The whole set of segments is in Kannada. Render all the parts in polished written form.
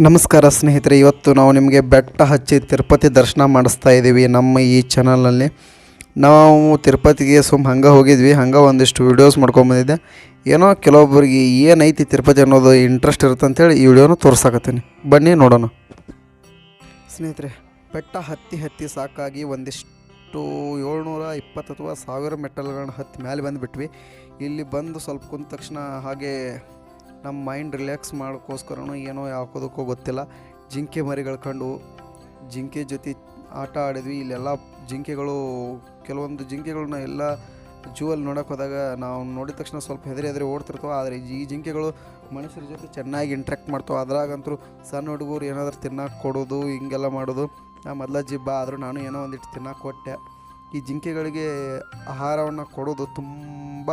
ನಮಸ್ಕಾರ ಸ್ನೇಹಿತರೆ, ಇವತ್ತು ನಾವು ನಿಮಗೆ ಬೆಟ್ಟ ಹಚ್ಚಿ ತಿರುಪತಿ ದರ್ಶನ ಮಾಡಿಸ್ತಾ ಇದ್ದೀವಿ. ನಮ್ಮ ಈ ಚಾನಲ್ನಲ್ಲಿ ನಾವು ತಿರುಪತಿಗೆ ಹಂಗೆ ಹೋಗಿದ್ವಿ. ಹಂಗೆ ಒಂದಿಷ್ಟು ವೀಡಿಯೋಸ್ ಮಾಡ್ಕೊಂಬಂದಿದ್ದೆ. ಏನೋ ಕೆಲವೊಬ್ಬರಿಗೆ ಏನೈತಿ ತಿರುಪತಿ ಅನ್ನೋದು ಇಂಟ್ರೆಸ್ಟ್ ಇರುತ್ತೆ ಅಂಥೇಳಿ ಈ ವಿಡಿಯೋನ ತೋರ್ಸಾಕತ್ತೀನಿ. ಬನ್ನಿ ನೋಡೋಣ. ಸ್ನೇಹಿತರೆ, ಬೆಟ್ಟ ಹತ್ತಿ ಸಾಕಾಗಿ ಒಂದಿಷ್ಟು 720 ಅಥವಾ 1000 ಮೆಟ್ಟಲುಗಳನ್ನ ಹತ್ತಿ ಮೇಲೆ ಬಂದುಬಿಟ್ವಿ. ಇಲ್ಲಿ ಬಂದು ಸ್ವಲ್ಪ ಕುಂತ ತಕ್ಷಣ ಹಾಗೆ ನಮ್ಮ ಮೈಂಡ್ ರಿಲ್ಯಾಕ್ಸ್ ಮಾಡೋಕ್ಕೋಸ್ಕರನೂ ಏನೋ ಯಾಕೋದಕ್ಕೋ ಗೊತ್ತಿಲ್ಲ, ಜಿಂಕೆ ಮರಿಗಳು ಕಂಡು ಜಿಂಕೆ ಜೊತೆ ಆಟ ಆಡಿದ್ವಿ. ಇಲ್ಲೆಲ್ಲ ಜಿಂಕೆಗಳು, ಕೆಲವೊಂದು ಜಿಂಕೆಗಳನ್ನ ಎಲ್ಲ ಜೂವಲ್ಲಿ ನೋಡೋಕೆ ಹೋದಾಗ ನಾವು ನೋಡಿದ ತಕ್ಷಣ ಸ್ವಲ್ಪ ಹೆದರಿ ಓಡ್ತಿರ್ತವೆ. ಆದರೆ ಈ ಜಿಂಕೆಗಳು ಮನುಷ್ಯರ ಜೊತೆ ಚೆನ್ನಾಗಿ ಇಂಟ್ರ್ಯಾಕ್ಟ್ ಮಾಡ್ತಾವೆ. ಅದ್ರಾಗಂತೂ ಸಣ್ಣ ಹುಡುಗರು ಏನಾದರೂ ತಿನ್ನೋಕೆ ಕೊಡೋದು, ಹಿಂಗೆಲ್ಲ ಮಾಡೋದು. ಮೊದಲ ಜಿಬ್ಬ ಆದರೂ ನಾನು ಏನೋ ಒಂದಿಟ್ಟು ತಿನ್ನೋಕೆ ಕೊಟ್ಟೆ. ಈ ಜಿಂಕೆಗಳಿಗೆ ಆಹಾರವನ್ನು ಕೊಡೋದು ತುಂಬ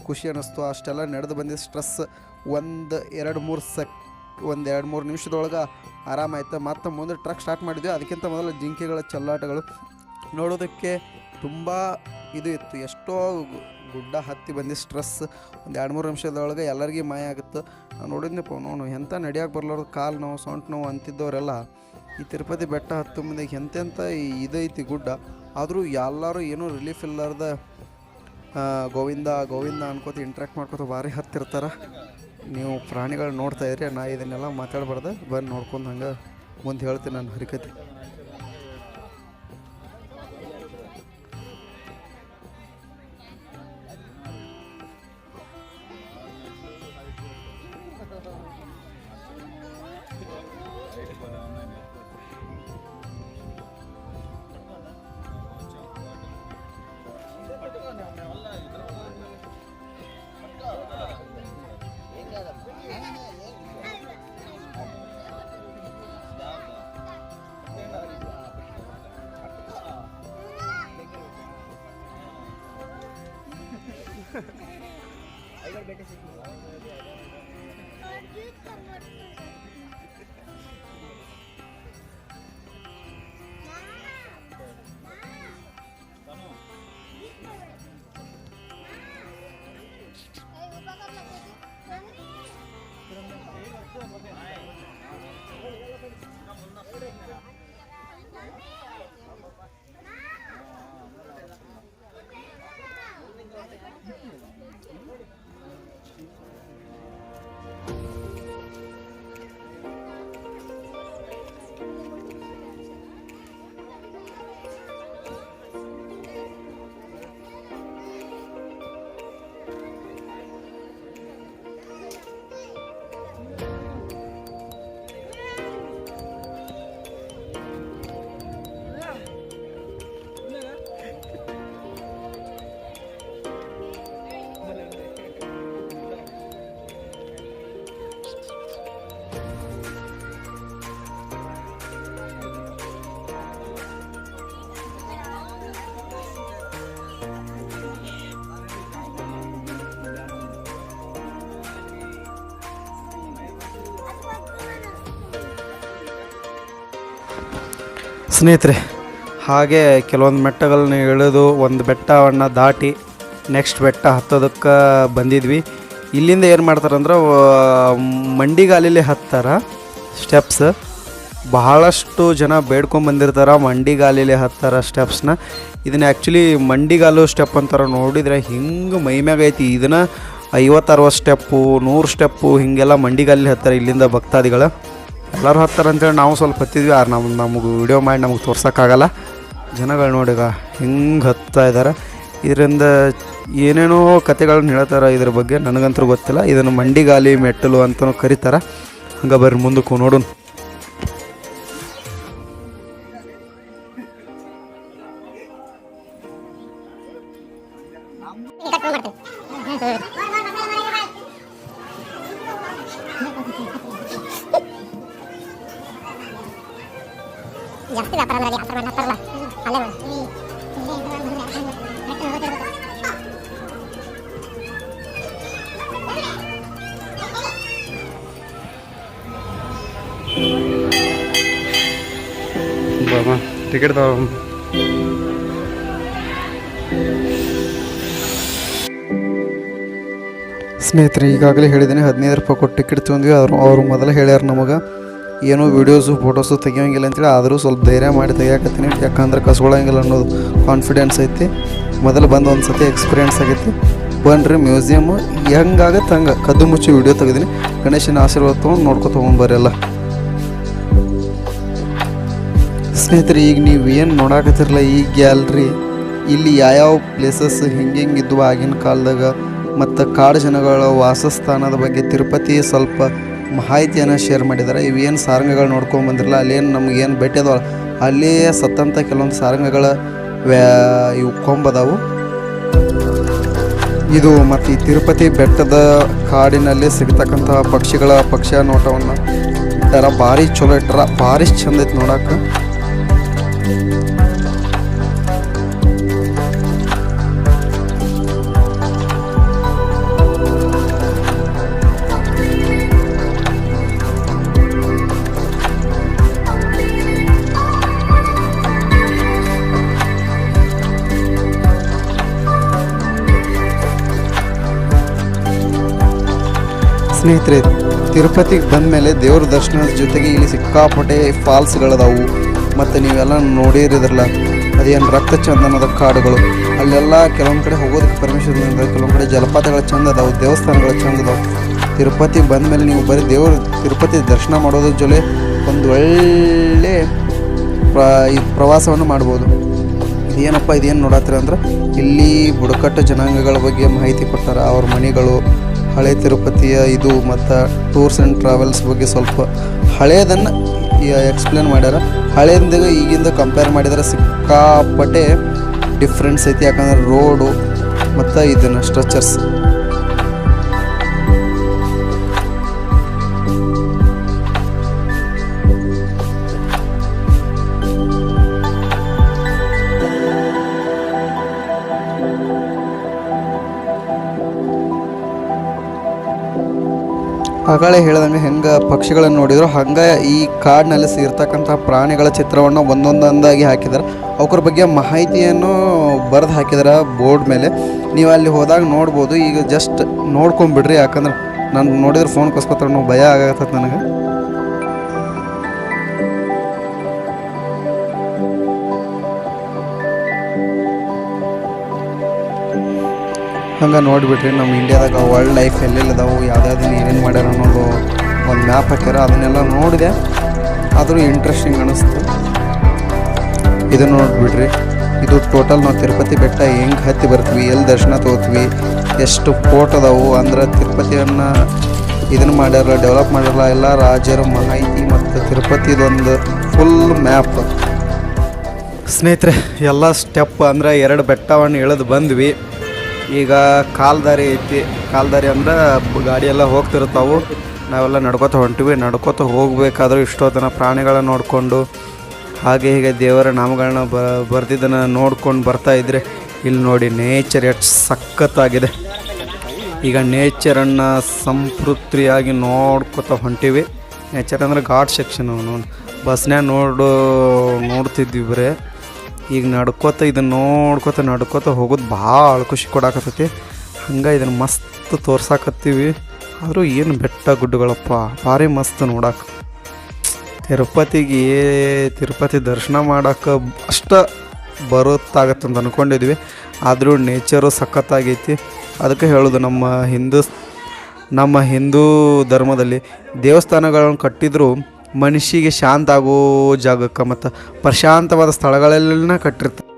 ಖುಷಿ ಅನ್ನಿಸ್ತು. ಅಷ್ಟೆಲ್ಲ ನಡೆದು ಬಂದಿದ್ದು ಸ್ಟ್ರೆಸ್ ಒಂದು 2-3 ನಿಮಿಷದೊಳಗೆ ಆರಾಮಾಯ್ತು. ಮತ್ತು ಮುಂದೆ ಟ್ರಕ್ ಸ್ಟಾರ್ಟ್ ಮಾಡಿದ್ವಿ. ಅದಕ್ಕಿಂತ ಮೊದಲು ಜಿಂಕೆಗಳ ಚೆಲ್ಲಾಟಗಳು ನೋಡೋದಕ್ಕೆ ತುಂಬ ಇದು ಇತ್ತು. ಎಷ್ಟೋ ಗುಡ್ಡ ಹತ್ತಿ ಬಂದು ಸ್ಟ್ರೆಸ್ ಒಂದು 2-3 ನಿಮಿಷದೊಳಗೆ ಎಲ್ಲರಿಗೂ ಮಾಯ ಆಗುತ್ತೆ. ನಾನು ನೋಡಿದ್ನಪ್ಪ, ನೋಡು ಎಂಥ ನಡೆಯೋಕೆ ಬರ್ಲಾರ್ದು ಕಾಲು ನೋವು, ಸೊಂಟು ನೋವು ಅಂತಿದ್ದವರೆಲ್ಲ ಈ ತಿರುಪತಿ ಬೆಟ್ಟ ಹತ್ತು ಮುಂದೆ ಎಂತೆಂಥ ಇದೈತಿ ಗುಡ್ಡ. ಆದರೂ ಎಲ್ಲರೂ ಏನೂ ರಿಲೀಫ್ ಇಲ್ಲಾರ್ದ ಗೋವಿಂದ ಅನ್ಕೋತ ಇಂಟ್ರ್ಯಾಕ್ಟ್ ಮಾಡ್ಕೋತ ಭಾರಿ ಹತ್ತಿರ್ತಾರೆ. ನೀವು ಪ್ರಾಣಿಗಳು ನೋಡ್ತಾ ಇದ್ರಿ. ನಾ ಇದನ್ನೆಲ್ಲ ಮಾತಾಡಬಾರ್ದು, ಬಂದು ನೋಡ್ಕೊಂಡು ಹಂಗೆ ಮುಂದೆ ಹೇಳ್ತೀನಿ ನಾನು ಹರಿಕತೆ. ಸ್ನೇಹಿತರೆ, ಹಾಗೆ ಕೆಲವೊಂದು ಮೆಟ್ಟಗಳನ್ನ ಇಳಿದು ಒಂದು ಬೆಟ್ಟವನ್ನು ದಾಟಿ ನೆಕ್ಸ್ಟ್ ಬೆಟ್ಟ ಹತ್ತೋದಕ್ಕೆ ಬಂದಿದ್ವಿ. ಇಲ್ಲಿಂದ ಏನು ಮಾಡ್ತಾರಂದ್ರೆ ಮಂಡಿಗಾಲಿಲಿ ಹತ್ತಾರೆ ಸ್ಟೆಪ್ಸ್. ಬಹಳಷ್ಟು ಜನ ಬೇಡ್ಕೊಂಬಂದಿರ್ತಾರೆ ಮಂಡಿಗಾಲಿಲಿ ಹತ್ತಾರೆ ಸ್ಟೆಪ್ಸ್ನ. ಇದನ್ನು ಆ್ಯಕ್ಚುಲಿ ಮಂಡಿಗಾಲು ಸ್ಟೆಪ್ ಅಂತಾರೆ. ನೋಡಿದರೆ ಹಿಂಗೆ ಮೈಮ್ಯಾಗ ಐತಿ. ಇದನ್ನು 50-60 ಸ್ಟೆಪ್ಪು, 100 ಸ್ಟೆಪ್ಪು ಹಿಂಗೆಲ್ಲ ಮಂಡಿಗಾಲಿ ಹತ್ತಾರೆ ಇಲ್ಲಿಂದ ಭಕ್ತಾದಿಗಳು. ಎಲ್ಲರೂ ಹತ್ತಾರೆ ಅಂತೇಳಿ ನಾವು ಸ್ವಲ್ಪ ಹತ್ತಿದ್ವಿ. ಆದ್ರೆ ನಮಗೆ ವಿಡಿಯೋ ಮಾಡಿ ನಮಗೆ ತೋರ್ಸೋಕ್ಕಾಗಲ್ಲ. ಜನಗಳು ನೋಡಿಗ ಹಿಂಗೆ ಹತ್ತಾ ಇದ್ದಾರೆ. ಇದರಿಂದ ಏನೇನೋ ಕತೆಗಳನ್ನ ಹೇಳ್ತಾರೆ ಇದ್ರ ಬಗ್ಗೆ, ನನಗಂತೂ ಗೊತ್ತಿಲ್ಲ. ಇದನ್ನು ಮಂಡಿಗಾಲಿ ಮೆಟ್ಟಲು ಅಂತಲೂ ಕರೀತಾರೆ. ಹಂಗೆ ಬರ್ರಿ ಮುಂದಕ್ಕೂ ನೋಡೋಣ. ಜಾಸ್ತಿ ವ್ಯಾಪಾರ ಮಾಡ್ತಾರಲ್ಲ ಅಲ್ಲೇ ಬಾಬಾ ಟಿಕೆಟ್ ತಗೋ. ಸ್ನೇಹಿತರೆ, ಈಗಾಗಲೇ ಹೇಳಿದ್ದೀನಿ 15 ರೂಪಾಯಿ ಕೊಟ್ಟು ಟಿಕೆಟ್ ತೊಗೊಂಡ್ವಿ. ಅವರು ಮೊದಲೇ ಹೇಳ್ಯಾರ ನಮಗೆ ಏನೂ ವೀಡಿಯೋಸು ಫೋಟೋಸು ತೆಗಿಯೋಂಗಿಲ್ಲ ಅಂತೇಳಿ ಆದರೂ ಸ್ವಲ್ಪ ಧೈರ್ಯ ಮಾಡಿ ತೆಗಿಯಾಕತ್ತೀನಿ. ಯಾಕಂದ್ರೆ ಕಸ್ಕೊಳ್ಳೋಂಗಿಲ್ಲ ಅನ್ನೋದು ಕಾನ್ಫಿಡೆನ್ಸ್ ಐತಿ. ಮೊದಲು ಬಂದು ಒಂದು ಸತಿ ಎಕ್ಸ್ಪೀರಿಯೆನ್ಸ್ ಆಗೈತಿ. ಬನ್ರಿ ಮ್ಯೂಸಿಯಮ್ಮು ಹೆಂಗಾಗತ್ತೆ ಹಂಗೆ ಕದ್ದು ಮುಚ್ಚಿ ವೀಡಿಯೋ ತೆಗೆದೀನಿ. ಗಣೇಶನ ಆಶೀರ್ವಾದ ತೊಗೊಂಡು ನೋಡ್ಕೊತ ತೊಗೊಂಡ್ಬರ್ರಿ. ಸ್ನೇಹಿತರೆ, ಈಗ ನೀವು ಏನು ನೋಡಾಕತ್ತಿರಲ್ಲ ಈ ಗ್ಯಾಲ್ರಿ, ಇಲ್ಲಿ ಯಾವ್ಯಾವ ಪ್ಲೇಸಸ್ ಹೆಂಗೆ ಇದ್ವು ಆಗಿನ ಕಾಲದಾಗ ಮತ್ತು ಕಾಡು ಜನಗಳ ವಾಸಸ್ಥಾನದ ಬಗ್ಗೆ ತಿರುಪತಿ ಸ್ವಲ್ಪ ಮಾಹಿತಿಯನ್ನು ಶೇರ್ ಮಾಡಿದ್ದಾರೆ. ಇವೇನು ಸಾರಂಗಗಳು ನೋಡ್ಕೊಂಡು ಬಂದಿರಲ್ಲ, ಅಲ್ಲೇನು ನಮಗೇನು ಭೇಟಿ ಅದಾವ ಅಲ್ಲಿಯೇ ಸತ್ತಂಥ ಕೆಲವೊಂದು ಸಾರಂಗಗಳ ಇವು ಕೊಂಬದಾವು. ಇದು ಮತ್ತು ಈ ತಿರುಪತಿ ಬೆಟ್ಟದ ಕಾಡಿನಲ್ಲಿ ಸಿಗ್ತಕ್ಕಂಥ ಪಕ್ಷಿಯ ನೋಟವನ್ನು ಇಟ್ಟಾರ. ಭಾರಿ ಚಲೋ ಇಟ್ಟಾರ, ಭಾರಿ ಚಂದ ಐತೆ ನೋಡಕ್ಕೆ. ಸ್ನೇಹಿತರೆ, ತಿರುಪತಿಗೆ ಬಂದ ಮೇಲೆ ದೇವ್ರ ದರ್ಶನದ ಜೊತೆಗೆ ಇಲ್ಲಿ ಸಿಕ್ಕಾಪಟ್ಟೆ ಫಾಲ್ಸ್ಗಳದಾವು. ಮತ್ತು ನೀವೆಲ್ಲ ನೋಡಿರಿದ್ರಲ್ಲ, ಅದೇನು ರಕ್ತ ಚಂದನದ ಕಾಡುಗಳು, ಅಲ್ಲೆಲ್ಲ ಕೆಲವೊಂದು ಕಡೆ ಹೋಗೋದಕ್ಕೆ ಪರ್ಮಿಷನ್ ಇದೆ, ಕೆಲವೊಂದು ಕಡೆ ಜಲಪಾತಗಳು ಚಂದ ಅದಾವು, ದೇವಸ್ಥಾನಗಳು ಚಂದ ಅದಾವು. ತಿರುಪತಿಗೆ ಬಂದ ಮೇಲೆ ನೀವು ಬರೀ ತಿರುಪತಿ ದರ್ಶನ ಮಾಡೋದ್ರ ಜೊತೆ ಒಂದು ಒಳ್ಳೆ ಪ್ರವಾಸವನ್ನು ಮಾಡ್ಬೋದು. ಇದೇನು ನೋಡತ್ತೀರ ಅಂದ್ರೆ ಇಲ್ಲಿ ಬುಡಕಟ್ಟು ಜನಾಂಗಗಳ ಬಗ್ಗೆ ಮಾಹಿತಿ ಕೊಟ್ಟಾರ. ಅವ್ರ ಮನೆಗಳು, ಹಳೆ ತಿರುಪತಿಯ ಇದು ಮತ್ತು ಟೂರ್ಸ್ ಆ್ಯಂಡ್ ಟ್ರಾವೆಲ್ಸ್ ಬಗ್ಗೆ ಸ್ವಲ್ಪ ಹಳೆಯದನ್ನು ಎಕ್ಸ್ಪ್ಲೇನ್ ಮಾಡ್ಯಾರ. ಹಳೆಯಿಂದ ಈಗಿಂದ ಕಂಪೇರ್ ಮಾಡಿದರೆ ಸಿಕ್ಕಾಪಟ್ಟೆ ಡಿಫ್ರೆನ್ಸ್ ಐತಿ. ಯಾಕಂದ್ರೆ ರೋಡು ಮತ್ತು ಇದನ್ನು ಸ್ಟ್ರಕ್ಚರ್ಸ್ ಆಗಳೇ ಹೇಳ್ದಂಗೆ ಹೆಂಗೆ ಪಕ್ಷಿಗಳನ್ನು ನೋಡಿದ್ರು ಹಂಗೆ ಈ ಕಾಡಿನಲ್ಲಿ ಇರ್ತಕ್ಕಂಥ ಪ್ರಾಣಿಗಳ ಚಿತ್ರವನ್ನು ಒಂದೊಂದಾಗಿ ಹಾಕಿದ್ದಾರೆ. ಅವ್ರ ಬಗ್ಗೆ ಮಾಹಿತಿಯನ್ನು ಬರೆದು ಹಾಕಿದ್ದಾರೆ ಬೋರ್ಡ್ ಮೇಲೆ. ನೀವು ಅಲ್ಲಿ ಹೋದಾಗ ನೋಡ್ಬೋದು. ಈಗ ಜಸ್ಟ್ ನೋಡ್ಕೊಂಬಿಡ್ರಿ, ಯಾಕಂದ್ರೆ ನಾನು ನೋಡಿದ್ರೆ ಫೋನ್ ಕಸ್ಕೊತಾರೆ, ಭಯ ಆಗತ್ತದ ನನಗೆ. ಹಂಗೆ ನೋಡಿಬಿಟ್ರಿ, ನಮ್ಮ ಇಂಡಿಯಾದಾಗ ವರ್ಲ್ಡ್ ಲೈಫ್ ಎಲ್ಲೆಲ್ಲದಾವು, ಯಾವ್ದಾವ್ದು ಏನೇನು ಮಾಡ್ಯಾರ ಅನ್ನೋದು ಒಂದು ಮ್ಯಾಪ್ ಹಾಕ್ಯಾರ. ಅದನ್ನೆಲ್ಲ ನೋಡಿದೆ, ಆದರೂ ಇಂಟ್ರೆಸ್ಟಿಂಗ್ ಅನ್ನಿಸ್ತು. ಇದು ನೋಡಿಬಿಡ್ರಿ, ಇದು ಟೋಟಲ್ ನಾವು ತಿರುಪತಿ ಬೆಟ್ಟ ಹೆಂಗೆ ಹತ್ತಿ ಬರ್ತೀವಿ, ಎಲ್ಲಿ ದರ್ಶನ ತೊಗೋತೀವಿ, ಎಷ್ಟು ಫೋಟ್ ಅದಾವು. ಅಂದ್ರೆ ತಿರುಪತಿಯನ್ನು ಇದನ್ನು ಮಾಡ್ಯಾರ, ಡೆವಲಪ್ ಮಾಡ್ಯಾರಲ್ಲ, ಎಲ್ಲ ರಾಜ್ಯರ ಮಾಹಿತಿ ಮತ್ತು ತಿರುಪತಿದೊಂದು ಫುಲ್ ಮ್ಯಾಪ್. ಸ್ನೇಹಿತರೆ, ಎಲ್ಲ ಸ್ಟೆಪ್ ಅಂದರೆ 2 ಬೆಟ್ಟವನ್ನು ಇಳಿದು ಬಂದ್ವಿ. ಈಗ ಕಾಲ್ದಾರಿ ಐತಿ. ಕಾಲ್ದಾರಿ ಅಂದ್ರೆ ಗಾಡಿಯೆಲ್ಲ ಹೋಗ್ತಿರ್ತಾವೆ, ನಾವೆಲ್ಲ ನಡ್ಕೋತ ಹೊಂಟಿವಿ. ನಡ್ಕೋತ ಹೋಗಬೇಕಾದ್ರೂ ಇಷ್ಟೊತ್ತನ ಪ್ರಾಣಿಗಳನ್ನ ನೋಡಿಕೊಂಡು ಹಾಗೆ ಹೀಗೆ ದೇವರ ನಾಮಗಳನ್ನ ಬರ್ದಿದ್ದನ್ನು ನೋಡ್ಕೊಂಡು ಬರ್ತಾಯಿದ್ರೆ ಇಲ್ಲಿ ನೋಡಿ ನೇಚರ್ ಎಷ್ಟು ಸಖತ್ತಾಗಿದೆ. ಈಗ ನೇಚರನ್ನು ಸಂತೃಪ್ತಿಯಾಗಿ ನೋಡ್ಕೋತ ಹೊಂಟಿವಿ. ನೇಚರ್ ಅಂದರೆ ಘಾಟ್ ಸೆಕ್ಷನ್ ಬಸ್ನ್ಯಾಗ ನೋಡ್ತಿದ್ವಿ ಬರೇ. ಈಗ ಇದನ್ನು ನಡ್ಕೋತ ಹೋಗೋದು ಭಾಳ ಖುಷಿ ಕೊಡಾಕತ್ತೈತಿ. ಹಂಗೆ ಇದನ್ನು ಮಸ್ತ್ ತೋರ್ಸಾಕತ್ತೀವಿ. ಆದರೂ ಏನು ಬೆಟ್ಟ ಗುಡ್ಡಗಳಪ್ಪ, ಭಾರಿ ಮಸ್ತ್ ನೋಡಕ್ಕೆ. ತಿರುಪತಿ ದರ್ಶನ ಮಾಡೋಕೆ ಅಷ್ಟು ಬರುತ್ತಾಗತ್ತಂತ ಅಂದ್ಕೊಂಡಿದ್ವಿ. ಆದರೂ ನೇಚರು ಸಖತ್ತಾಗೈತಿ. ಅದಕ್ಕೆ ಹೇಳೋದು, ನಮ್ಮ ಹಿಂದೂ ಧರ್ಮದಲ್ಲಿ ದೇವಸ್ಥಾನಗಳನ್ನು ಕಟ್ಟಿದ್ರು ಮನುಷ್ಯಗೆ ಶಾಂತ ಆಗೋ ಜಾಗಕ್ಕೆ ಮತ್ತು ಪ್ರಶಾಂತವಾದ ಸ್ಥಳಗಳೆಲ್ಲ ಕಟ್ಟಿರ್ತಾರೆ.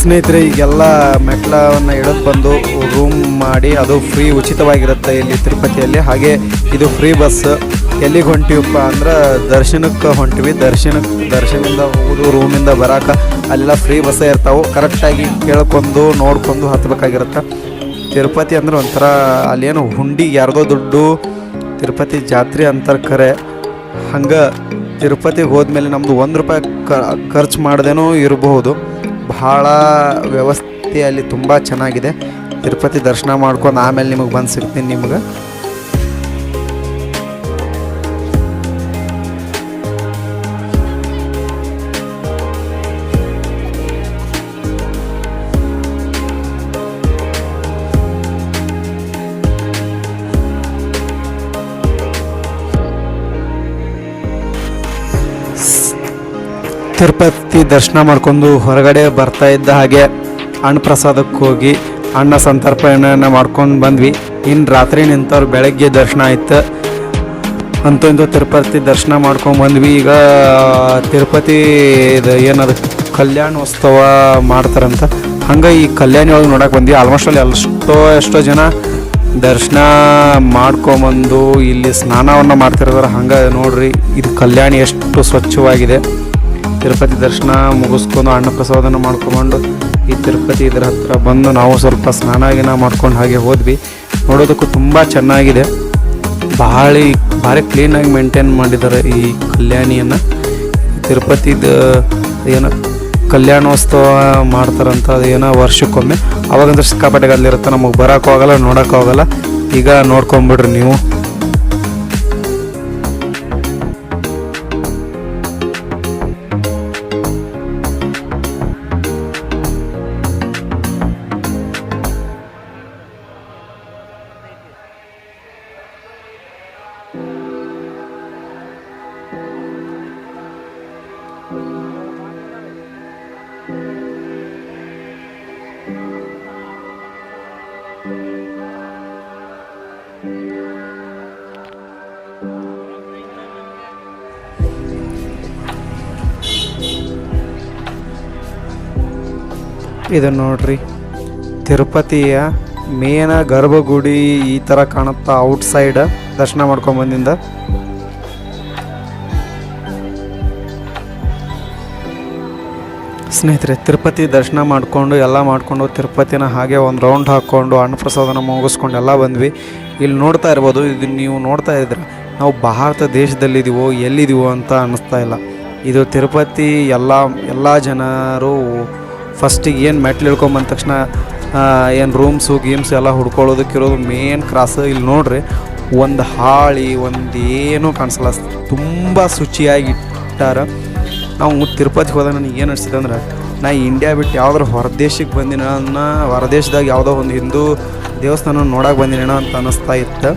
ಸ್ನೇಹಿತರೆ, ಈಗೆಲ್ಲ ಮೆಟ್ಲವನ್ನು ಇಡೋದು ಬಂದು ರೂಮ್ ಮಾಡಿ ಅದು ಫ್ರೀ ಉಚಿತವಾಗಿರುತ್ತೆ ಇಲ್ಲಿ ತಿರುಪತಿಯಲ್ಲಿ. ಹಾಗೆ ಇದು ಫ್ರೀ ಬಸ್. ಎಲ್ಲಿಗೆ ಹೊಂಟಿವಪ್ಪ ಅಂದ್ರೆ ದರ್ಶನಕ್ಕೆ ಹೊಂಟಿವಿ. ದರ್ಶನದಿಂದ ಹೋಗೋದು, ರೂಮಿಂದ ಬರೋಕೆ ಅಲ್ಲೆಲ್ಲ ಫ್ರೀ ಬಸ್ಸೇ ಇರ್ತಾವೆ. ಕರೆಕ್ಟಾಗಿ ಕೇಳ್ಕೊಂಡು ನೋಡ್ಕೊಂಡು ಹತ್ತಬೇಕಾಗಿರುತ್ತೆ. ತಿರುಪತಿ ಅಂದ್ರೆ ಒಂಥರ ಅಲ್ಲೇನು ಹುಂಡಿಗೆ ಯಾರ್ದೋ ದುಡ್ಡು ತಿರುಪತಿ ಜಾತ್ರೆ ಅಂತಾರೆ ಖರೆ. ಹಂಗೆ ತಿರುಪತಿಗೆ ಹೋದ್ಮೇಲೆ ನಮ್ಮದು ₹1 ಖರ್ಚು ಮಾಡ್ದೇನೂ ಇರಬಹುದು. ಭಾಳ ವ್ಯವಸ್ಥೆ ಅಲ್ಲಿ ತುಂಬ ಚೆನ್ನಾಗಿದೆ. ತಿರುಪತಿ ದರ್ಶನ ಮಾಡ್ಕೊಂಡು ಆಮೇಲೆ ನಿಮಗೆ ಬಂದು ಸಿಗ್ತೀನಿ ನಿಮ್ಗೆ. ತಿರುಪತಿ ದರ್ಶನ ಮಾಡ್ಕೊಂಡು ಹೊರಗಡೆ ಬರ್ತಾ ಇದ್ದ ಹಾಗೆ ಅನ್ನ ಪ್ರಸಾದಕ್ಕೆ ಹೋಗಿ ಅನ್ನ ಸಂತರ್ಪಣೆಯನ್ನು ಮಾಡ್ಕೊಂಡು ಬಂದ್ವಿ. ಇನ್ನು ರಾತ್ರಿ ನಿಂತವ್ರು ಬೆಳಗ್ಗೆ ದರ್ಶನ ಆಯ್ತು. ಅಂತೂ ಇಂತೂ ತಿರುಪತಿ ದರ್ಶನ ಮಾಡ್ಕೊಂಡು ಬಂದ್ವಿ. ಈಗ ತಿರುಪತಿ ಏನದು ಕಲ್ಯಾಣೋತ್ಸವ ಮಾಡ್ತಾರಂತ, ಹಂಗೆ ಈ ಕಲ್ಯಾಣಿ ಒಳಗೆ ನೋಡಕ್ಕೆ ಬಂದ್ವಿ. ಆಲ್ಮೋಸ್ಟ್ ಅಲ್ಲಿ ಎಷ್ಟೋ ಜನ ದರ್ಶನ ಮಾಡ್ಕೊಂಬಂದು ಇಲ್ಲಿ ಸ್ನಾನವನ್ನು ಮಾಡ್ತಿರೋದಾರೆ. ಹಂಗೆ ನೋಡ್ರಿ, ಇದು ಕಲ್ಯಾಣಿ ಎಷ್ಟು ಸ್ವಚ್ಛವಾಗಿದೆ. ತಿರುಪತಿ ದರ್ಶನ ಮುಗಿಸ್ಕೊಂಡು ಅನ್ನ ಪ್ರಸಾದನ ಮಾಡ್ಕೊಂಡು ಈ ತಿರುಪತಿ ಇದರ ಹತ್ರ ಬಂದು ನಾವು ಸ್ವಲ್ಪ ಸ್ನಾನ ಮಾಡ್ಕೊಂಡು ಹಾಗೆ ಹೋದ್ವಿ. ನೋಡೋದಕ್ಕೂ ತುಂಬ ಚೆನ್ನಾಗಿದೆ. ಭಾರಿ ಕ್ಲೀನಾಗಿ ಮೇಂಟೈನ್ ಮಾಡಿದ್ದಾರೆ ಈ ಕಲ್ಯಾಣಿಯನ್ನು. ತಿರುಪತಿದು ಏನೋ ಕಲ್ಯಾಣೋತ್ಸವ ಮಾಡ್ತಾರಂತ, ಅದು ಏನೋ ವರ್ಷಕ್ಕೊಮ್ಮೆ. ಅವಾಗಂದ್ರೆ ಸಿಕ್ಕಾಪಟ್ಟೆ ಅಲ್ಲಿರುತ್ತೆ, ನಮಗೆ ಬರೋಕ್ಕಾಗಲ್ಲ, ನೋಡೋಕ್ಕಾಗಲ್ಲ. ಈಗ ನೋಡ್ಕೊಂಬಿಡ್ರಿ ನೀವು. ಇದು ನೋಡ್ರಿ, ತಿರುಪತಿಯ ಮೇನ ಗರ್ಭಗುಡಿ ಈ ಥರ ಕಾಣುತ್ತಾ ಔಟ್ಸೈಡ್ ದರ್ಶನ ಮಾಡ್ಕೊಂಬಂದಿಂದ. ಸ್ನೇಹಿತರೆ, ತಿರುಪತಿ ದರ್ಶನ ಮಾಡಿಕೊಂಡು ಎಲ್ಲ ಮಾಡಿಕೊಂಡು ತಿರುಪತಿನ ಹಾಗೆ ಒಂದು ರೌಂಡ್ ಹಾಕ್ಕೊಂಡು ಅನ್ನಪ್ರಸಾದನ ಮುಗಿಸ್ಕೊಂಡು ಎಲ್ಲ ಬಂದ್ವಿ. ಇಲ್ಲಿ ನೋಡ್ತಾ ಇರ್ಬೋದು, ಇದು ನೀವು ನೋಡ್ತಾ ಇದ್ರೆ ನಾವು ಭಾರತ ದೇಶದಲ್ಲಿದ್ದೀವೋ ಎಲ್ಲಿದ್ದೀವೋ ಅಂತ ಅನ್ನಿಸ್ತಾ ಇಲ್ಲ. ಇದು ತಿರುಪತಿ. ಎಲ್ಲ ಜನರು ಫಸ್ಟಿಗೆ ಏನು ಮೆಟ್ಲು ಇಳ್ಕೊಂಬಂದ ತಕ್ಷಣ ಏನು ರೂಮ್ಸು ಗೇಮ್ಸ್ ಎಲ್ಲ ಹುಡ್ಕೊಳ್ಳೋದಕ್ಕಿರೋದು ಮೇನ್ ಕ್ರಾಸ್. ಇಲ್ಲಿ ನೋಡ್ರಿ, ಒಂದು ಹಾಳಿ ಒಂದೇನೂ ಕಾಣಿಸಲ್ಲ, ತುಂಬ ಶುಚಿಯಾಗಿ ಇಟ್ಟಾರ. ನಾವು ತಿರುಪತಿಗೆ ಹೋದಾಗ ನನಗೆ ಏನು ಅನಿಸ್ತಿದೆ ಅಂದ್ರೆ, ನಾ ಇಂಡಿಯಾ ಬಿಟ್ಟು ಯಾವ್ದಾರು ಹೊರದೇಶಕ್ಕೆ ಬಂದಿನ, ಹೊರದೇಶದಾಗ ಯಾವುದೋ ಒಂದು ಹಿಂದೂ ದೇವಸ್ಥಾನ ನೋಡೋಕೆ ಬಂದಿನೇನೋ ಅಂತ ಅನ್ನಿಸ್ತಾ ಇತ್ತು.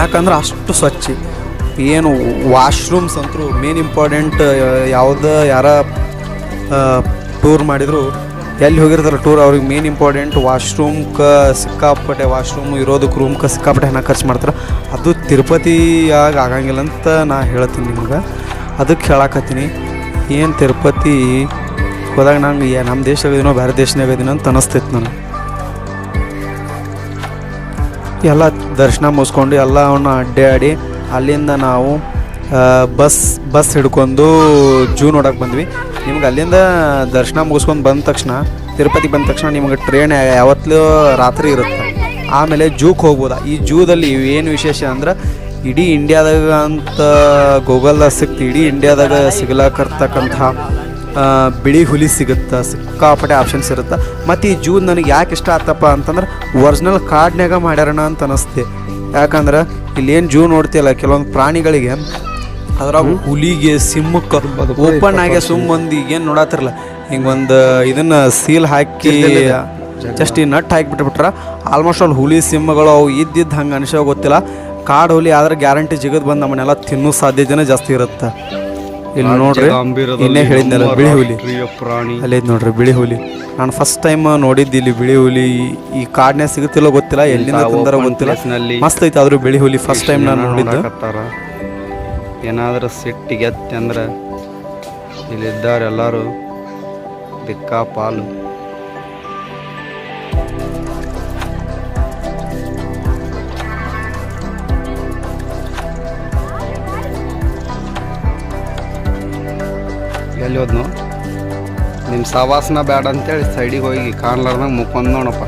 ಯಾಕಂದ್ರೆ ಅಷ್ಟು ಸ್ವಚ್ಛ. ಏನು ವಾಶ್ರೂಮ್ಸ್ ಅಂತೂ ಮೇನ್ ಇಂಪಾರ್ಟೆಂಟ್. ಯಾರ ಟೂರ್ ಮಾಡಿದ್ರು, ಎಲ್ಲಿ ಹೋಗಿರ್ತಾರೆ ಟೂರ್, ಅವ್ರಿಗೆ ಮೇನ್ ಇಂಪಾರ್ಟೆಂಟ್ ವಾಶ್ರೂಮ್ಗೆ ಸಿಕ್ಕಾಪಟ್ಟೆ, ವಾಶ್ರೂಮ್ ಇರೋದಕ್ಕೆ ರೂಮ್ಗೆ ಸಿಕ್ಕಾಪಟ್ಟೆ ಹಣ ಖರ್ಚು ಮಾಡ್ತಾರೆ. ಅದು ತಿರುಪತಿಯಾಗ ಆಗಂಗಿಲ್ಲ ಅಂತ ನಾ ಹೇಳ್ತೀನಿ ನಿಮ್ಗೆ. ಅದಕ್ಕೆ ಹೇಳಕತ್ತೀನಿ, ಏನು ತಿರುಪತಿ ಹೋದಾಗ ನಂಗೆ ನಮ್ಮ ದೇಶದಾಗಿದ್ದೀನೋ ಬೇರೆ ದೇಶನಾಗಿದ್ದೀನೋ ಅಂತ ಅನ್ನಿಸ್ತೈತೆ ನನಗೆ. ಎಲ್ಲ ದರ್ಶನ ಮುಗಿಸ್ಕೊಂಡು ಎಲ್ಲ ಅವನ್ನ ಅಡ್ಡಾಡಿ ಅಲ್ಲಿಂದ ನಾವು ಬಸ್ ಹಿಡ್ಕೊಂಡು ಜೂ ನೋಡೋಕೆ ಬಂದ್ವಿ. ನಿಮ್ಗೆ ಅಲ್ಲಿಂದ ದರ್ಶನ ಮುಗಿಸ್ಕೊಂಡು ಬಂದ ತಕ್ಷಣ, ತಿರುಪತಿ ಬಂದ ತಕ್ಷಣ ನಿಮ್ಗೆ ಟ್ರೈನ್ ಯಾವತ್ತೂ ರಾತ್ರಿ ಇರುತ್ತೆ. ಆಮೇಲೆ ಜೂಕ್ಕೆ ಹೋಗ್ಬೋದ. ಈ ಜೂದಲ್ಲಿ ಏನು ವಿಶೇಷ ಅಂದ್ರೆ, ಇಡೀ ಇಂಡಿಯಾದಾಗ ಅಂತ ಗೂಗಲ್ದಾಗ ಸಿಕ್ತು, ಇಡೀ ಇಂಡಿಯಾದಾಗ ಸಿಗ್ಲಾಕರ್ತಕ್ಕಂಥ ಬಿಳಿ ಹುಲಿ ಸಿಗುತ್ತೆ. ಸಿಕ್ಕಾಪಟ್ಟೆ ಆಪ್ಷನ್ಸ್ ಇರುತ್ತೆ. ಮತ್ತು ಈ ಜೂ ನನಗೆ ಯಾಕೆ ಇಷ್ಟ ಆತಪ್ಪ ಅಂತಂದ್ರೆ, ಒರಿಜಿನಲ್ ಕಾಡ್ನ್ಯಾಗ ಮಾಡ್ಯಾರಣ ಅಂತ ಅನ್ನಿಸ್ತೆ. ಯಾಕಂದ್ರೆ ಇಲ್ಲೇನು ಜೂ ನೋಡ್ತೀಯಲ್ಲ, ಕೆಲವೊಂದು ಪ್ರಾಣಿಗಳಿಗೆ ಅದ್ರಾಗ ಹುಲಿಗೆ, ಸಿಂಹಕ್ಕೆ ಓಪನ್ ಆಗಿ ಮಂದಿ ಏನು ನೋಡತ್ತಿರಲ್ಲ, ಹಿಂಗೊಂದು ಇದನ್ನು ಸೀಲ್ ಹಾಕಿ ಜಸ್ಟ್ ಈ ನಟ್ ಹಾಕಿಬಿಟ್ಬಿಟ್ರೆ ಆಲ್ಮೋಸ್ಟ್ ಅಲ್ಲಿ ಹುಲಿ ಸಿಂಹಗಳು ಅವು ಇದ್ದಿದ್ದು ಹಂಗೆ ಅನಿಸೋ ಗೊತ್ತಿಲ್ಲ. ಕಾಡು ಹುಲಿ ಆದ್ರೆ ಗ್ಯಾರಂಟಿ ಜಿಗದ್ ಬಂದು ನಮ್ಮನ್ನೆಲ್ಲ ತಿನ್ನೋ ಸಾಧ್ಯತೆನೇ ಜಾಸ್ತಿ ಇರುತ್ತೆ. ಇಲ್ಲಿ ನೋಡ್ರಿ, ಇನ್ನೇ ಹೇಳಿದ್ನಲ್ಲ ಬಿಳಿ ಹುಲಿ, ಅಲ್ಲಿ ನೋಡ್ರಿ ಬಿಳಿ ಹುಲಿ. ನಾನು ಫಸ್ಟ್ ಟೈಮ್ ನೋಡಿದ್ದು ಇಲ್ಲಿ ಬಿಳಿ ಹುಲಿ. ಈ ಕಾಡ್ನ್ಯಾಗ ಸಿಗುತ್ತಿಲ್ಲೋ ಗೊತ್ತಿಲ್ಲ, ಎಲ್ಲಿಂದ ತಂದಾರ ಗೊತ್ತಿಲ್ಲ. ಮಸ್ತ್ ಐತೆ ಆದ್ರೂ ಬಿಳಿ ಹುಲಿ ಫಸ್ಟ್ ಟೈಮ್ ನಾನು ನೋಡಿದ್ದು. ಏನಾದರೂ ಸಿಟ್ಟಿಗೆತ್ತೆ ಅಂದ್ರೆ ಇಲ್ಲಿದ್ದವ್ರೆಲ್ಲರೂ ದಿಕ್ಕಾ ಪಾಲು ಎಲ್ಲಿ ಹೋದ್ನು ನಿಮ್ಮ ಸವಾಸನ ಬೇಡ ಅಂತೇಳಿ ಸೈಡಿಗೆ ಹೋಗಿ ಕಾಣ್ಲಾರ್ದಂಗೆ ಮುಕ್ಕೊಂಡ್ ನೋಡಪ್ಪ.